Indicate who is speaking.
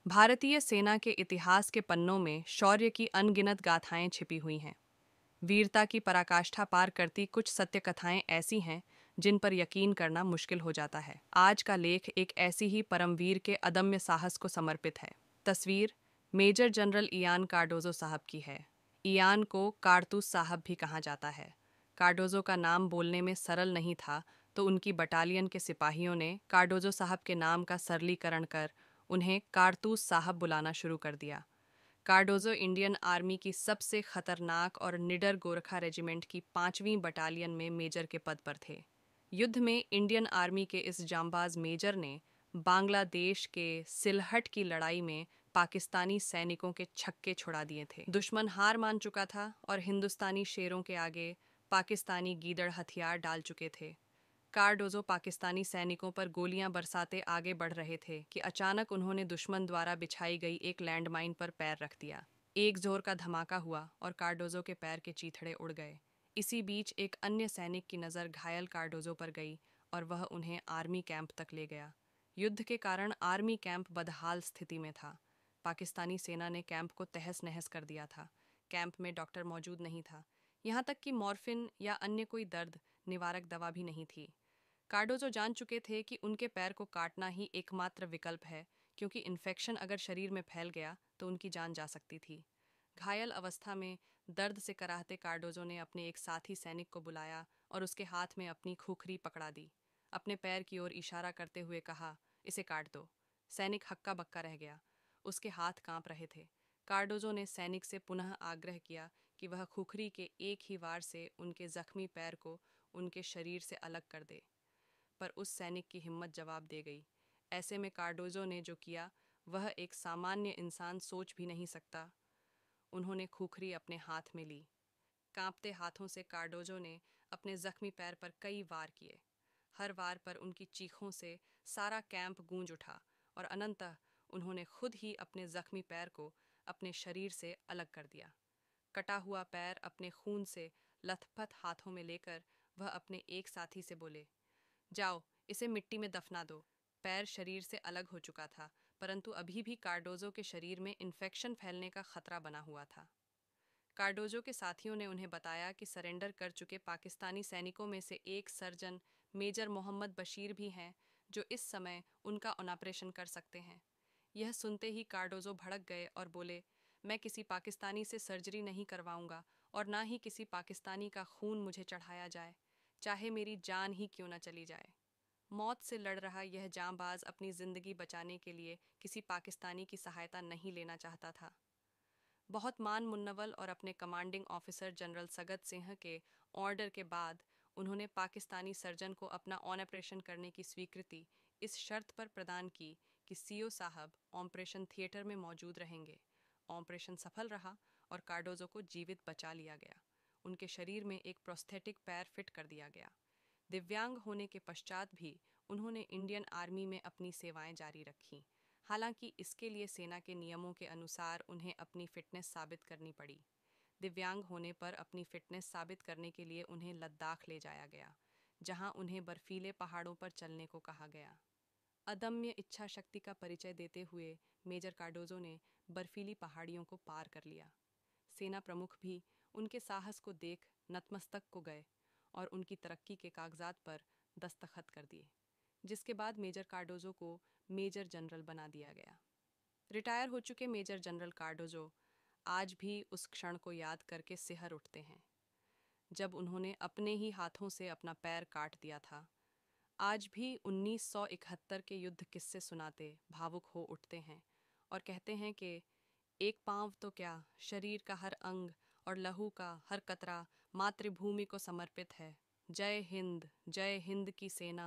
Speaker 1: भारतीय सेना के इतिहास के पन्नों में शौर्य की अनगिनत गाथाएं छिपी हुई हैं। वीरता की पराकाष्ठा पार करती कुछ सत्य कथाएं ऐसी हैं जिन पर यकीन करना मुश्किल हो जाता है। आज का लेख एक ऐसी ही परमवीर के अदम्य साहस को समर्पित है। तस्वीर मेजर जनरल इयान कार्डोजो साहब की है। इयान को कारतूस साहब भी कहा जाता है। कार्डोजो का नाम बोलने में सरल नहीं था, तो उनकी बटालियन के सिपाहियों ने कार्डोजो साहब के नाम का सरलीकरण कर उन्हें कारतूस साहब बुलाना शुरू कर दिया। कार्डोजो इंडियन आर्मी की सबसे खतरनाक और निडर गोरखा रेजिमेंट की 5वीं बटालियन में मेजर के पद पर थे। युद्ध में इंडियन आर्मी के इस जांबाज मेजर ने बांग्लादेश के सिलहट की लड़ाई में पाकिस्तानी सैनिकों के छक्के छुड़ा दिए थे। दुश्मन हार मान चुका था और हिंदुस्तानी शेरों के आगे पाकिस्तानी गीदड़ हथियार डाल चुके थे। कार्डोजो पाकिस्तानी सैनिकों पर गोलियां बरसाते आगे बढ़ रहे थे कि अचानक उन्होंने दुश्मन द्वारा बिछाई गई एक लैंडमाइन पर पैर रख दिया। एक जोर का धमाका हुआ और कार्डोजो के पैर के चीथड़े उड़ गए। इसी बीच एक अन्य सैनिक की नज़र घायल कार्डोजो पर गई और वह उन्हें आर्मी कैंप तक ले गया। युद्ध के कारण आर्मी कैंप बदहाल स्थिति में था। पाकिस्तानी सेना ने कैंप को तहस नहस कर दिया था। कैंप में डॉक्टर मौजूद नहीं था। यहाँ तक कि मॉर्फिन या अन्य कोई दर्द निवारक दवा भी नहीं थी। कार्डोजो जान चुके थे कि उनके पैर को काटना ही एकमात्र विकल्प है, क्योंकि इन्फेक्शन अगर शरीर में फैल गया तो उनकी जान जा सकती थी। घायल अवस्था में दर्द से कराहते कार्डोजो ने अपने एक साथी सैनिक को बुलाया और उसके हाथ में अपनी खूखरी पकड़ा दी। अपने पैर की ओर इशारा करते हुए कहा, इसे काट दो। सैनिक हक्का बक्का रह गया। उसके हाथ कांप रहे थे। कार्डोजो ने सैनिक से पुनः आग्रह किया कि वह खूखरी के एक ही वार से उनके जख्मी पैर को उनके शरीर से अलग कर दे, पर उस सैनिक की हिम्मत जवाब दे गई। ऐसे में कार्डोजो ने जो किया वह एक सामान्य इंसान सोच भी नहीं सकता। उन्होंने खूखरी अपने हाथ में ली। कांपते हाथों से कार्डोजो ने अपने जख्मी पैर पर कई वार किए। हर वार पर उनकी चीखों से सारा कैंप गूंज उठा और अनंतः उन्होंने खुद ही अपने जख्मी पैर को अपने शरीर से अलग कर दिया। कटा हुआ पैर अपने खून से लथपथ हाथों में लेकर वह अपने एक साथी से बोले, जाओ इसे मिट्टी में दफना दो। पैर शरीर से अलग हो चुका था, परंतु अभी भी कार्डोजो के शरीर में इन्फेक्शन फैलने का खतरा बना हुआ था। कार्डोजो के साथियों ने उन्हें बताया कि सरेंडर कर चुके पाकिस्तानी सैनिकों में से एक सर्जन मेजर मोहम्मद बशीर भी हैं, जो इस समय उनका ऑपरेशन कर सकते हैं। यह सुनते ही कार्डोजो भड़क गए और बोले, मैं किसी पाकिस्तानी से सर्जरी नहीं करवाऊंगा और ना ही किसी पाकिस्तानी का खून मुझे चढ़ाया जाए, चाहे मेरी जान ही क्यों न चली जाए। मौत से लड़ रहा यह जांबाज अपनी जिंदगी बचाने के लिए किसी पाकिस्तानी की सहायता नहीं लेना चाहता था। बहुत मान मुन्नवल और अपने commanding officer general Sagat Singh के ऑर्डर के बाद उन्होंने पाकिस्तानी सर्जन को अपना ऑपरेशन करने की स्वीकृति इस शर्त पर प्रदान की कि सीओ साहब ऑपरेशन थिएटर में मौजूद रहेंगे। ऑपरेशन सफल रहा और कार्डोजो को जीवित बचा लिया गया। उनके शरीर में एक प्रोस्थेटिक पैर फिट कर दिया गया। दिव्यांग होने के पश्चात भी उन्होंने इंडियन आर्मी में अपनी सेवाएं जारी रखीं। हालांकि इसके लिए सेना के नियमों के अनुसार उन्हें अपनी फिटनेस साबित करनी पड़ी। दिव्यांग होने पर अपनी फिटनेस साबित करने के लिए उन्हें लद्दाख ले जाया गया, जहां उन्हें बर्फीले पहाड़ों पर चलने को कहा गया। अदम्य इच्छा शक्ति का परिचय देते हुए मेजर कार्डोजो ने बर्फीली पहाड़ियों को पार कर लिया। सेना प्रमुख भी उनके साहस को देख नतमस्तक को गए और उनकी तरक्की के कागजात पर दस्तखत कर दिए, जिसके बाद मेजर कार्डोजो को मेजर जनरल बना दिया गया। रिटायर हो चुके मेजर जनरल कार्डोजो आज भी उस क्षण को याद करके सिहर उठते हैं, जब उन्होंने अपने ही हाथों से अपना पैर काट दिया था। आज भी 1971 के युद्ध किस्से सुनाते भावुक हो उठते हैं और कहते हैं कि एक पांव तो क्या, शरीर का हर अंग और लहू का हर कतरा मातृभूमि को समर्पित है। जय हिंद की सेना।